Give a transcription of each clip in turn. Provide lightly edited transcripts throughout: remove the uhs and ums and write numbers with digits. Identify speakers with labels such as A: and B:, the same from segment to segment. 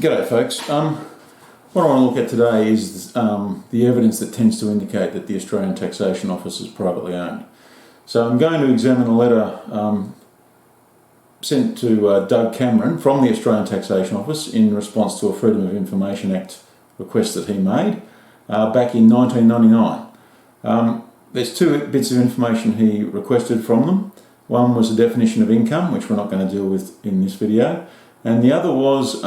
A: G'day folks. What I want to look at today is the evidence that tends to indicate that the Australian Taxation Office is privately owned. So I'm going to examine a letter sent to Doug Cameron from the Australian Taxation Office in response to a Freedom of Information Act request that he made back in 1999. There's two bits of information he requested from them. One was a definition of income, which we're not going to deal with in this video, and the other was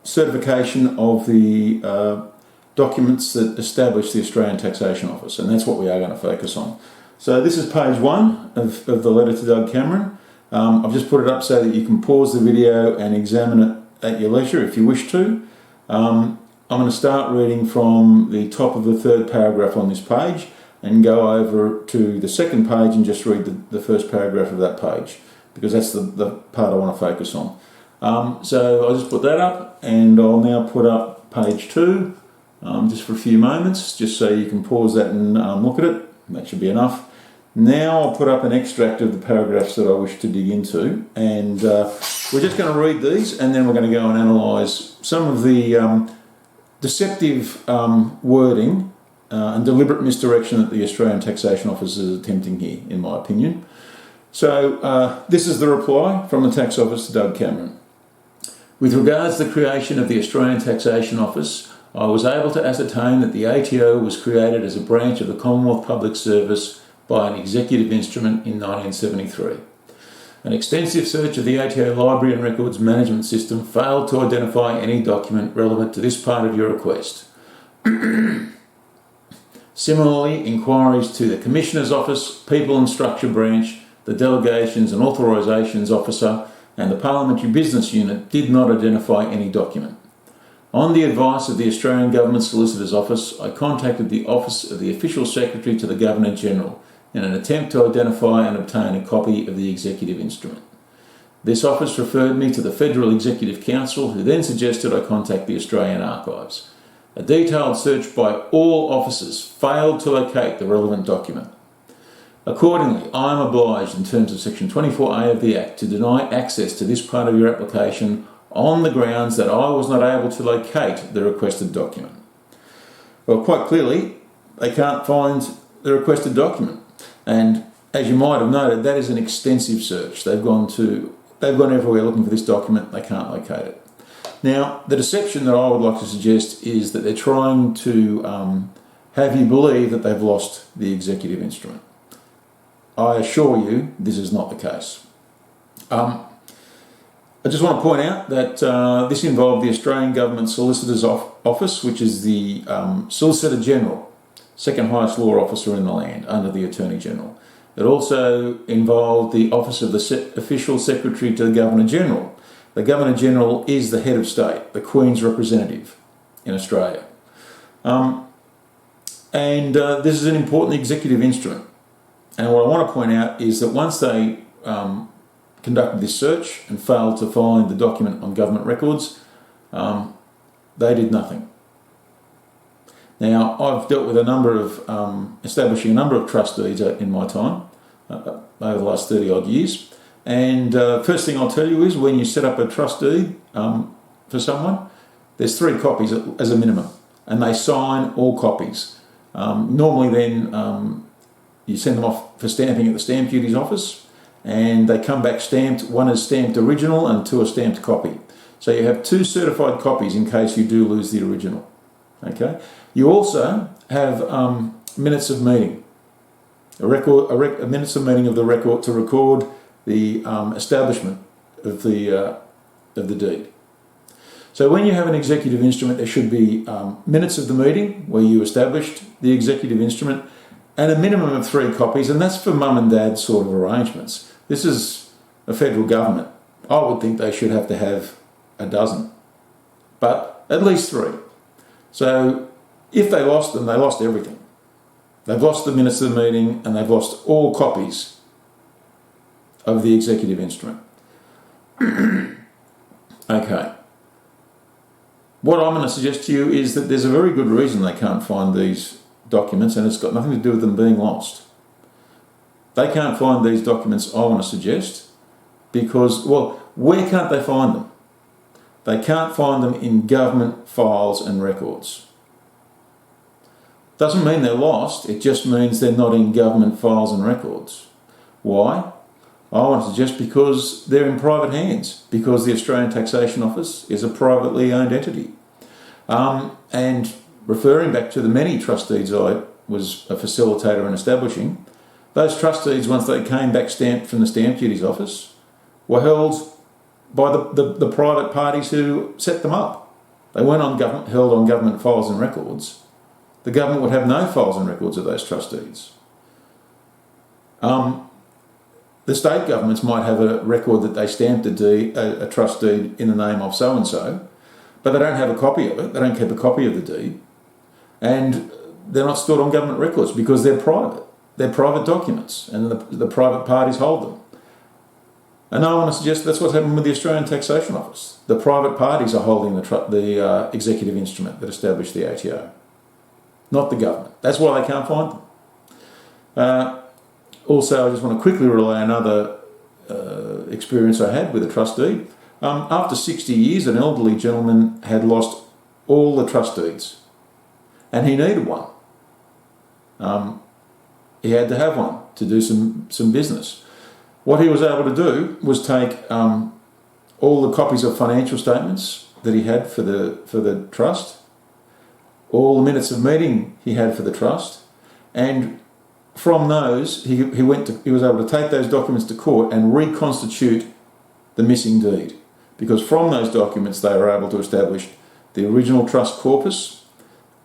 A: certification of the documents that establish the Australian Taxation Office, and that's what we are going to focus on. So this is page 1 of the letter to Doug Cameron. I've just put it up so that you can pause the video and examine it at your leisure if you wish to. I'm going to start reading from the top of the third paragraph on this page and go over to the second page and just read the first paragraph of that page, because that's the part I want to focus on. So I'll just put that up, and I'll now put up page 2 just for a few moments, just so you can pause that and look at it. That should be enough. Now I'll put up an extract of the paragraphs that I wish to dig into, and we're just going to read these, and then we're going to go and analyse some of the deceptive wording and deliberate misdirection that the Australian Taxation Office is attempting here, in my opinion. So this is the reply from the Tax Office to Doug Cameron. With regards to the creation of the Australian Taxation Office, I was able to ascertain that the ATO was created as a branch of the Commonwealth Public Service by an executive instrument in 1973. An extensive search of the ATO Library and Records Management System failed to identify any document relevant to this part of your request. Similarly, inquiries to the Commissioner's Office, People and Structure Branch, the Delegations and Authorisations Officer and the Parliamentary Business Unit did not identify any document. On the advice of the Australian Government Solicitor's Office, I contacted the Office of the Official Secretary to the Governor-General in an attempt to identify and obtain a copy of the executive instrument. This office referred me to the Federal Executive Council, who then suggested I contact the Australian Archives. A detailed search by all officers failed to locate the relevant document. Accordingly, I am obliged in terms of Section 24A of the Act to deny access to this part of your application on the grounds that I was not able to locate the requested document. Well, quite clearly, they can't find the requested document. And as you might have noted, that is an extensive search. They've gone everywhere looking for this document, they can't locate it. Now, the deception that I would like to suggest is that they're trying to have you believe that they've lost the executive instrument. I assure you this is not the case. I just want to point out that this involved the Australian Government Solicitor's Office, which is the Solicitor General, second highest law officer in the land under the Attorney General. It also involved the Office of the Official Secretary to the Governor-General. The Governor-General is the head of state, the Queen's representative in Australia. This is an important executive instrument. And what I want to point out is that once they conducted this search and failed to find the document on government records, they did nothing. Now, I've dealt with a number of, establishing a number of trust deeds in my time, over the last 30 odd years. And first thing I'll tell you is when you set up a trust deed for someone, there's 3 copies as a minimum, and they sign all copies. Normally then you send them off for stamping at the Stamp Duty's office, and they come back stamped. 1 is stamped original and 2 are stamped copy. So you have 2 certified copies in case you do lose the original. Okay. You also have minutes of meeting, a minutes of meeting of the record to record the establishment of the deed. So when you have an executive instrument, there should be minutes of the meeting where you established the executive instrument, and a minimum of 3 copies, and that's for mum and dad sort of arrangements. This is a federal government. I would think they should have to have a dozen, but at least 3. So if they lost them, they lost everything. They've lost the minutes of the meeting, and they've lost all copies of the executive instrument. Okay. What I'm going to suggest to you is that there's a very good reason they can't find these documents, and it's got nothing to do with them being lost. They can't find these documents, I want to suggest, because, well, where can't they find them? They can't find them in government files and records. Doesn't mean they're lost, it just means they're not in government files and records. Why? I want to suggest because they're in private hands, because the Australian Taxation Office is a privately owned entity. And referring back to the many trust deeds I was a facilitator in establishing, those trust deeds, once they came back stamped from the Stamp Duty's office, were held by the private parties who set them up. They weren't held on government files and records. The government would have no files and records of those trust deeds. The state governments might have a record that they stamped a trust deed in the name of so-and-so, but they don't have a copy of it. They don't keep a copy of the deed. And they're not stored on government records because they're private. They're private documents, and the private parties hold them. And I want to suggest that's what's happened with the Australian Taxation Office. The private parties are holding the executive instrument that established the ATO, not the government. That's why they can't find them. Also, I just want to quickly relay another experience I had with a trust deed. After 60 years, an elderly gentleman had lost all the trust deeds, and he needed one. He had to have one to do some business. What he was able to do was take all the copies of financial statements that he had for the trust, all the minutes of meeting he had for the trust, and from those he was able to take those documents to court and reconstitute the missing deed, because from those documents they were able to establish the original trust corpus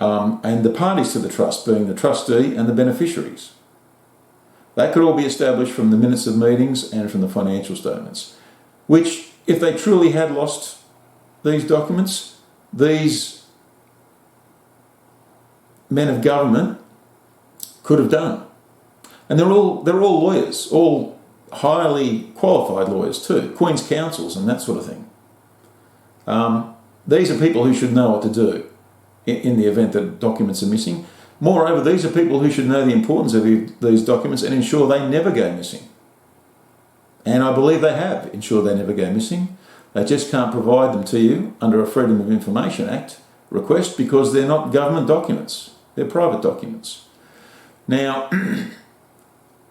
A: and the parties to the trust, being the trustee and the beneficiaries. That could all be established from the minutes of meetings and from the financial statements, which, if they truly had lost these documents, these men of government could have done. And they're all lawyers, all highly qualified lawyers too, Queen's counsels and that sort of thing. These are people who should know what to do in the event that documents are missing. Moreover, these are people who should know the importance of these documents and ensure they never go missing. And I believe they have ensured they never go missing. They just can't provide them to you under a Freedom of Information Act request because they're not government documents. They're private documents. Now,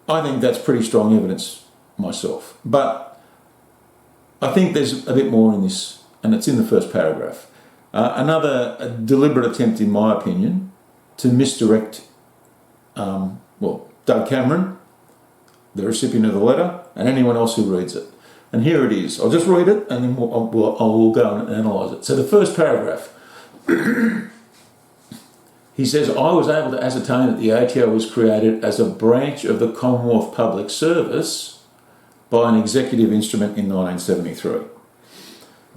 A: I think that's pretty strong evidence myself. But I think there's a bit more in this, and it's in the first paragraph. Another deliberate attempt, in my opinion, to misdirect, Doug Cameron, the recipient of the letter, and anyone else who reads it. And here it is. I'll just read it and then I'll go and analyse it. So the first paragraph, he says, I was able to ascertain that the ATO was created as a branch of the Commonwealth Public Service by an executive instrument in 1973.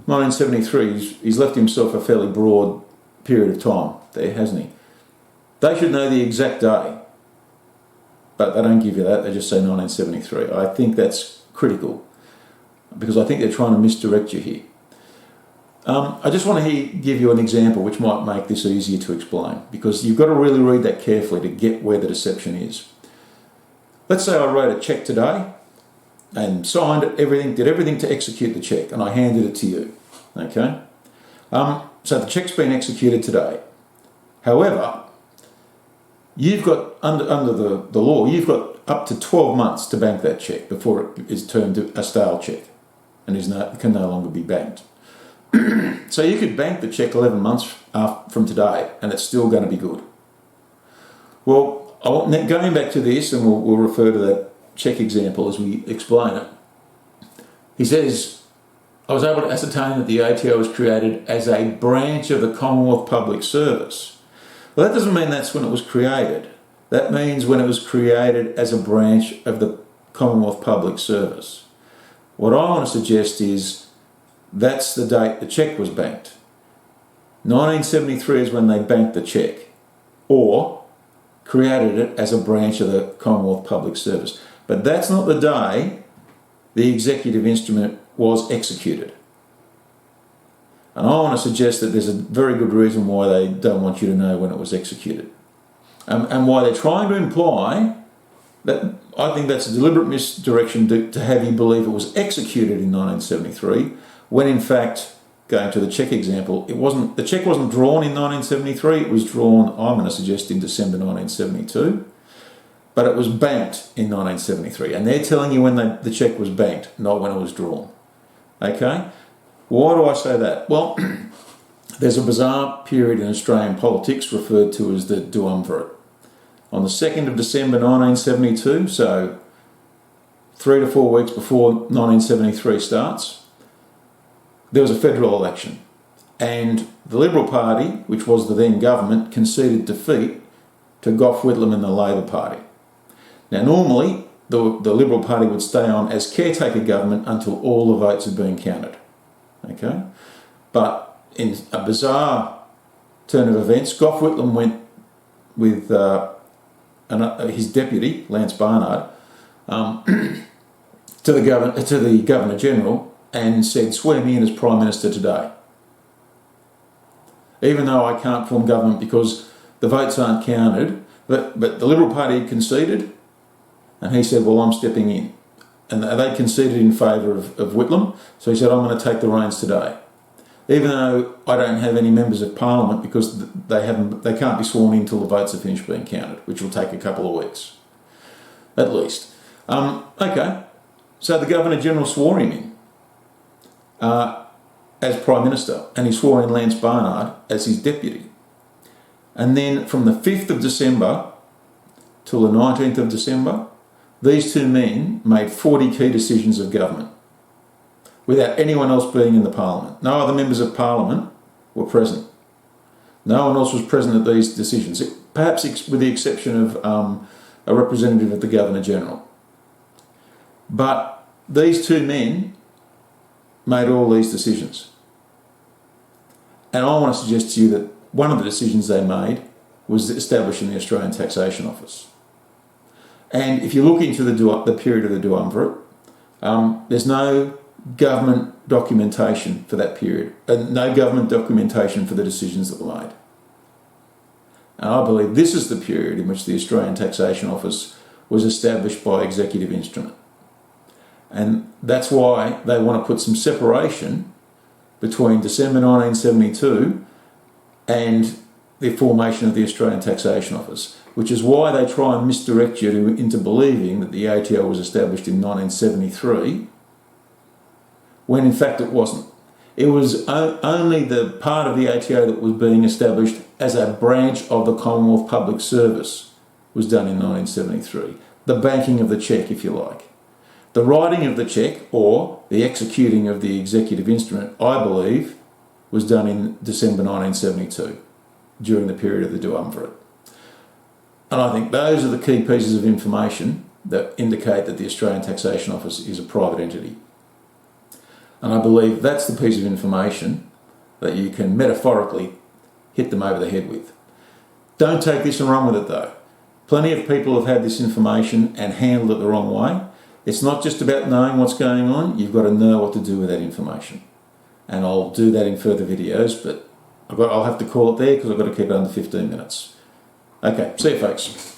A: 1973, he's left himself a fairly broad period of time there, hasn't he? They should know the exact day, but they don't give you that. They just say 1973. I think that's critical because I think they're trying to misdirect you here. I just want to give you an example which might make this easier to explain, because you've got to really read that carefully to get where the deception is. Let's say I wrote a cheque today and signed it, did everything to execute the cheque, and I handed it to you. Okay? So the cheque's been executed today. However, you've got, under the law, you've got up to 12 months to bank that cheque before it is turned to a stale cheque and can no longer be banked. So you could bank the cheque 11 months from today and it's still going to be good. Well, going back to this, and we'll refer to that cheque example as we explain it. He says, I was able to ascertain that the ATO was created as a branch of the Commonwealth Public Service. Well, that doesn't mean that's when it was created. That means when it was created as a branch of the Commonwealth Public Service. What I want to suggest is that's the date the cheque was banked. 1973 is when they banked the cheque, or created it as a branch of the Commonwealth Public Service. But that's not the day the executive instrument was executed. And I want to suggest that there's a very good reason why they don't want you to know when it was executed. And why they're trying to imply that, I think that's a deliberate misdirection to have you believe it was executed in 1973, when in fact going to the cheque example, the cheque wasn't drawn in 1973, it was drawn, I'm going to suggest, in December 1972, but it was banked in 1973, and they're telling you when the cheque was banked, not when it was drawn. Okay? Why do I say that? Well, there's a bizarre period in Australian politics referred to as the duumvirate. On the 2nd of December 1972, so 3 to 4 weeks before 1973 starts, there was a federal election, and the Liberal Party, which was the then government, conceded defeat to Gough Whitlam and the Labor Party. Now, normally, the Liberal Party would stay on as caretaker government until all the votes had been counted. Okay? But in a bizarre turn of events, Gough Whitlam went with his deputy, Lance Barnard, to the Governor General and said, "Swear me in as Prime Minister today. Even though I can't form government because the votes aren't counted," but the Liberal Party had conceded, and he said, "Well, I'm stepping in." And they conceded in favour of Whitlam, so he said, "I'm going to take the reins today. Even though I don't have any members of Parliament because they can't be sworn in until the votes are finished being counted, which will take a couple of weeks, at least." Okay, so the Governor-General swore him in as Prime Minister, and he swore in Lance Barnard as his deputy. And then from the 5th of December till the 19th of December, these two men made 40 key decisions of government without anyone else being in the Parliament. No other members of Parliament were present. No one else was present at these decisions, perhaps with the exception of a representative of the Governor-General. But these two men made all these decisions. And I want to suggest to you that one of the decisions they made was establishing the Australian Taxation Office. And if you look into the period of the duumvirate, there's no government documentation for that period, and no government documentation for the decisions that were made. And I believe this is the period in which the Australian Taxation Office was established by executive instrument. And that's why they want to put some separation between December 1972 and the formation of the Australian Taxation Office, which is why they try and misdirect you into believing that the ATO was established in 1973, when in fact it wasn't. It was only the part of the ATO that was being established as a branch of the Commonwealth Public Service was done in 1973. The banking of the cheque, if you like. The writing of the cheque, or the executing of the executive instrument, I believe, was done in December 1972, during the period of the duumvirate. And I think those are the key pieces of information that indicate that the Australian Taxation Office is a private entity. And I believe that's the piece of information that you can metaphorically hit them over the head with. Don't take this and run with it though. Plenty of people have had this information and handled it the wrong way. It's not just about knowing what's going on, you've got to know what to do with that information. And I'll do that in further videos, but I'll have to call it there because I've got to keep it under 15 minutes. Okay, see you folks.